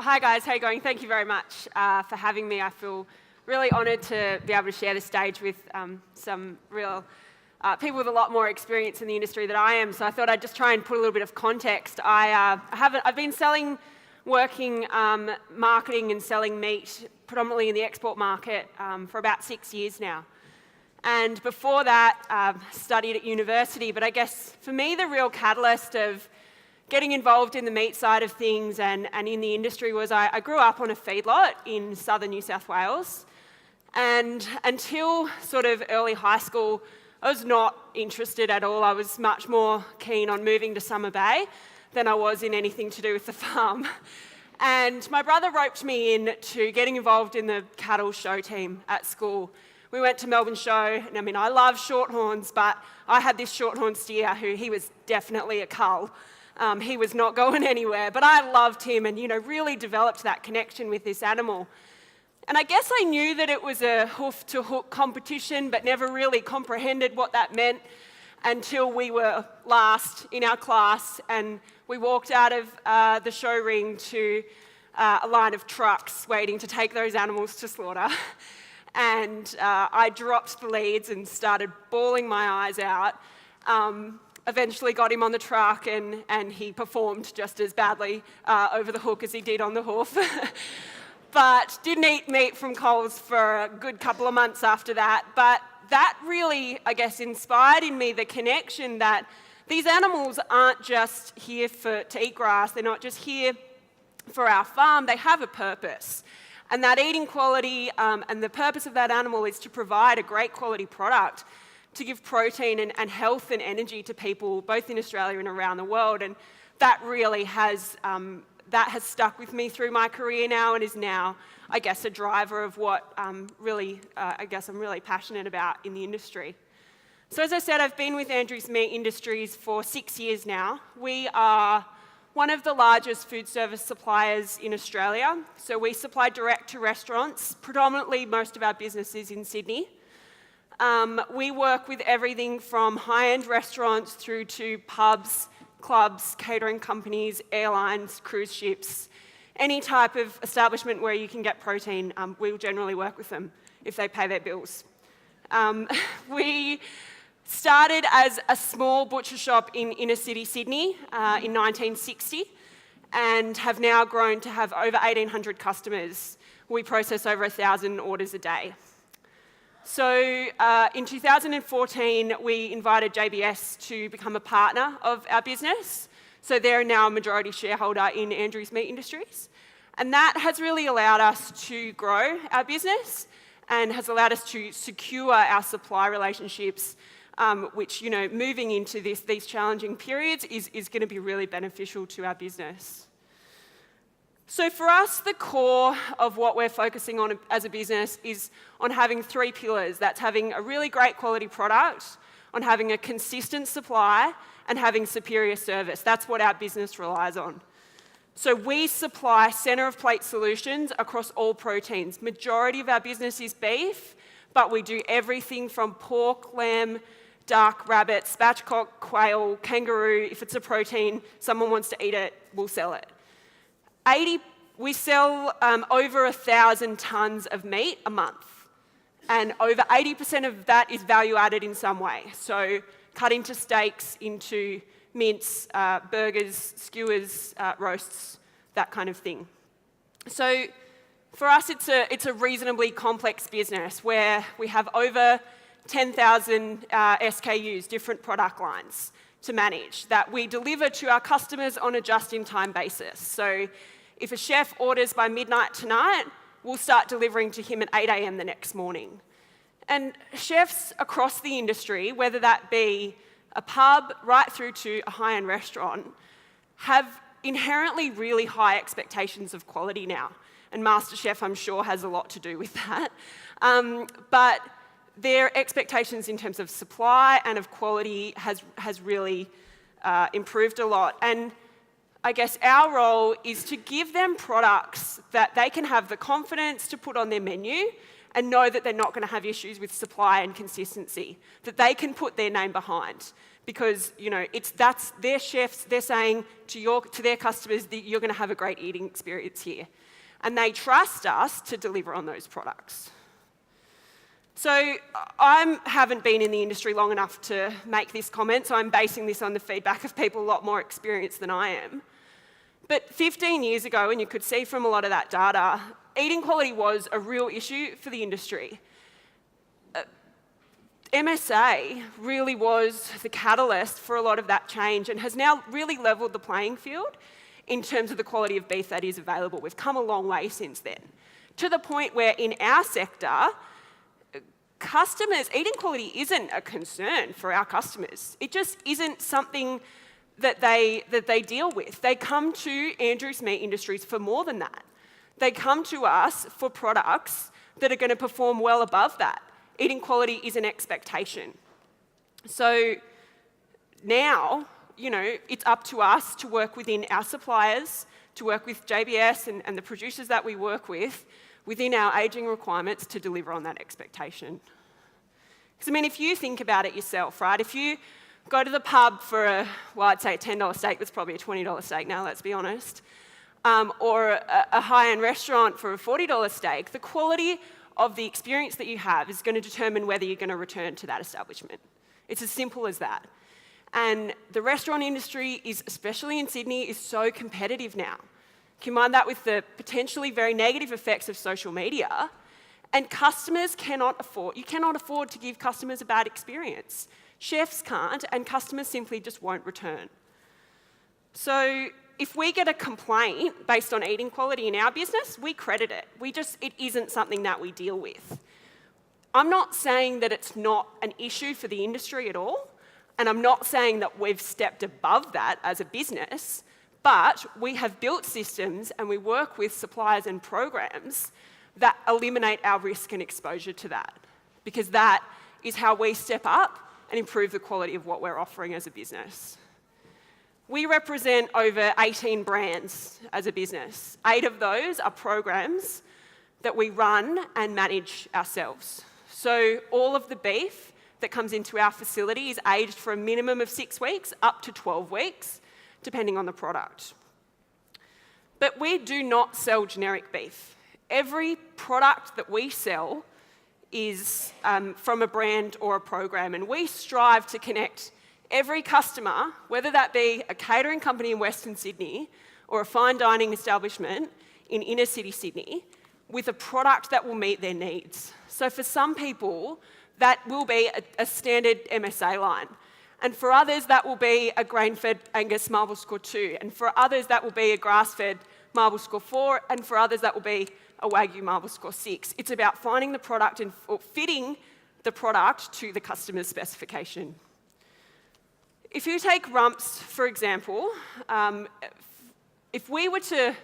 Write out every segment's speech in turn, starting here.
Hi guys, how are you going? Thank you very much for having me. I feel really honoured to be able to share the stage with some real people with a lot more experience in the industry than I am. So I thought I'd just try and put a little bit of context. I've been working marketing and selling meat predominantly in the export market for about 6 years now. And before that, studied at university. But I guess for me, the real catalyst of getting involved in the meat side of things and in the industry was I grew up on a feedlot in southern New South Wales. And until sort of early high school, I was not interested at all. I was much more keen on moving to Summer Bay than I was in anything to do with the farm. And my brother roped me in to getting involved in the cattle show team at school. We went to Melbourne Show, and I mean, I love shorthorns, but I had this shorthorn steer he was definitely a cull. He was not going anywhere, but I loved him and, really developed that connection with this animal. And I guess I knew that it was a hoof-to-hook competition, but never really comprehended what that meant until we were last in our class and we walked out of the show ring to a line of trucks waiting to take those animals to slaughter. And I dropped the leads and started bawling my eyes out. Eventually got him on the truck and he performed just as badly over the hook as he did on the hoof. But didn't eat meat from Coles for a good couple of months after that. But that really, I guess, inspired in me the connection that these animals aren't just here to eat grass. They're not just here for our farm. They have a purpose. And that eating quality and the purpose of that animal is to provide a great quality product to give protein and health and energy to people, both in Australia and around the world. And that really has stuck with me through my career now and is now, I guess, a driver of what I'm really passionate about in the industry. So as I said, I've been with Andrews Meat Industries for 6 years now. We are one of the largest food service suppliers in Australia. So we supply direct to restaurants. Predominantly, most of our business is in Sydney. We work with everything from high-end restaurants through to pubs, clubs, catering companies, airlines, cruise ships. Any type of establishment where you can get protein, we'll generally work with them if they pay their bills. We started as a small butcher shop in inner city Sydney in 1960 and have now grown to have over 1,800 customers. We process over 1,000 orders a day. So in 2014, we invited JBS to become a partner of our business. So they're now a majority shareholder in Andrews Meat Industries. And that has really allowed us to grow our business and has allowed us to secure our supply relationships, which, moving into these challenging periods is going to be really beneficial to our business. So for us, the core of what we're focusing on as a business is on having 3 pillars. That's having a really great quality product, on having a consistent supply, and having superior service. That's what our business relies on. So we supply centre-of-plate solutions across all proteins. Majority of our business is beef, but we do everything from pork, lamb, duck, rabbit, spatchcock, quail, kangaroo. If it's a protein, someone wants to eat it, we'll sell it. We sell over 1,000 tonnes of meat a month, and over 80% of that is value added in some way. So cut into steaks, into mince, burgers, skewers, roasts, that kind of thing. So for us, it's a reasonably complex business where we have over 10,000 SKUs, different product lines, to manage that we deliver to our customers on a just-in-time basis. So if a chef orders by midnight tonight, we'll start delivering to him at 8 a.m. the next morning. And chefs across the industry, whether that be a pub right through to a high-end restaurant, have inherently really high expectations of quality now. And MasterChef, I'm sure, has a lot to do with that. But their expectations in terms of supply and of quality has really improved a lot. And I guess our role is to give them products that they can have the confidence to put on their menu and know that they're not going to have issues with supply and consistency, that they can put their name behind. Because that's their chefs, they're saying to their customers that you're going to have a great eating experience here. And they trust us to deliver on those products. So I haven't been in the industry long enough to make this comment, so I'm basing this on the feedback of people a lot more experienced than I am. But 15 years ago, and you could see from a lot of that data, eating quality was a real issue for the industry. MSA really was the catalyst for a lot of that change and has now really levelled the playing field in terms of the quality of beef that is available. We've come a long way since then, to the point where in our sector, eating quality isn't a concern for our customers. It just isn't something that they deal with. They come to Andrews Meat Industries for more than that. They come to us for products that are going to perform well above that. Eating quality is an expectation. So now, it's up to us to work within our suppliers, to work with JBS and the producers that we work with, within our ageing requirements to deliver on that expectation. Because, if you think about it yourself, right? If you go to the pub for I'd say a $10 steak, that's probably a $20 steak now, let's be honest, or a high-end restaurant for a $40 steak, the quality of the experience that you have is going to determine whether you're going to return to that establishment. It's as simple as that. And the restaurant industry especially in Sydney, is so competitive now. Combine that with the potentially very negative effects of social media, and customers cannot afford to give customers a bad experience. Chefs can't, and customers simply just won't return. So if we get a complaint based on eating quality in our business, we credit it. It isn't something that we deal with. I'm not saying that it's not an issue for the industry at all, and I'm not saying that we've stepped above that as a business, but we have built systems and we work with suppliers and programs that eliminate our risk and exposure to that, because that is how we step up and improve the quality of what we're offering as a business. We represent over 18 brands as a business. 8 of those are programs that we run and manage ourselves. So all of the beef that comes into our facility is aged for a minimum of 6 weeks up to 12 weeks, depending on the product. But we do not sell generic beef. Every product that we sell is from a brand or a program, and we strive to connect every customer, whether that be a catering company in Western Sydney or a fine dining establishment in inner city Sydney, with a product that will meet their needs. So for some people, that will be a standard MSA line. And for others, that will be a grain-fed Angus Marble Score 2. And for others, that will be a grass-fed Marble Score 4. And for others, that will be a Wagyu Marble Score 6. It's about finding the product or fitting the product to the customer's specification. If you take rumps, for example, if we were to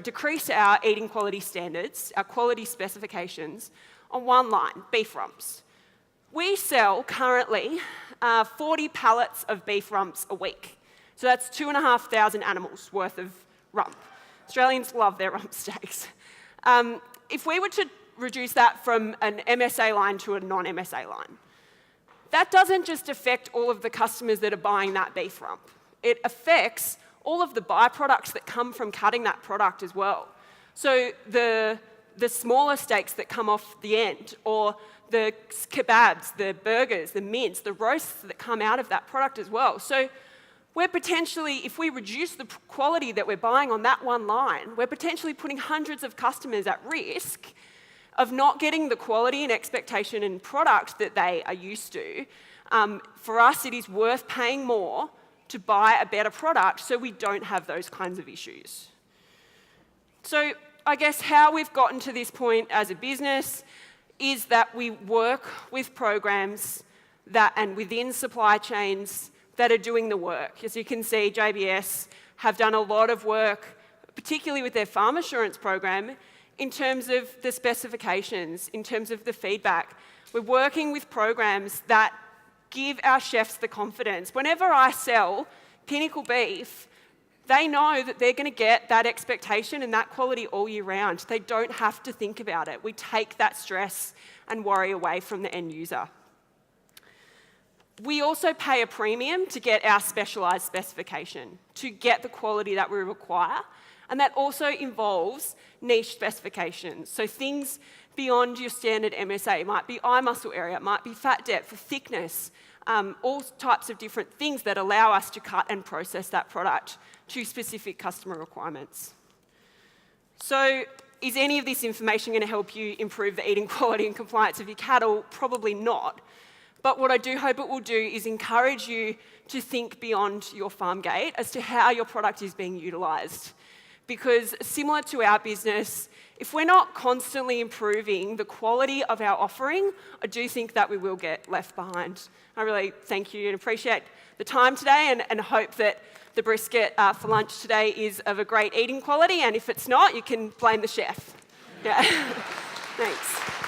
decrease our eating quality standards, our quality specifications, on one line, beef rumps. We sell currently 40 pallets of beef rumps a week. So that's 2,500 animals worth of rump. Australians love their rump steaks. If we were to reduce that from an MSA line to a non-MSA line, that doesn't just affect all of the customers that are buying that beef rump. It affects all of the byproducts that come from cutting that product as well. So the smaller steaks that come off the end, or the kebabs, the burgers, the mince, the roasts that come out of that product as well. So we're potentially, if we reduce the quality that we're buying on that one line, we're potentially putting hundreds of customers at risk of not getting the quality and expectation and product that they are used to. For us, it is worth paying more to buy a better product so we don't have those kinds of issues. So I guess how we've gotten to this point as a business is that we work with programs and within supply chains that are doing the work. As you can see, JBS have done a lot of work, particularly with their farm assurance program, in terms of the specifications, in terms of the feedback. We're working with programs that give our chefs the confidence. Whenever I sell Pinnacle beef, they know that they're going to get that expectation and that quality all year round. They don't have to think about it. We take that stress and worry away from the end user. We also pay a premium to get our specialised specification, to get the quality that we require, and that also involves niche specifications. So things beyond your standard MSA. It might be eye muscle area, it might be fat depth, thickness, all types of different things that allow us to cut and process that product to specific customer requirements. So is any of this information going to help you improve the eating quality and compliance of your cattle? Probably not. But what I do hope it will do is encourage you to think beyond your farm gate as to how your product is being utilised. Because similar to our business, if we're not constantly improving the quality of our offering, I do think that we will get left behind. I really thank you and appreciate the time today and hope that the brisket for lunch today is of a great eating quality, and if it's not, you can blame the chef. Yeah. Thanks.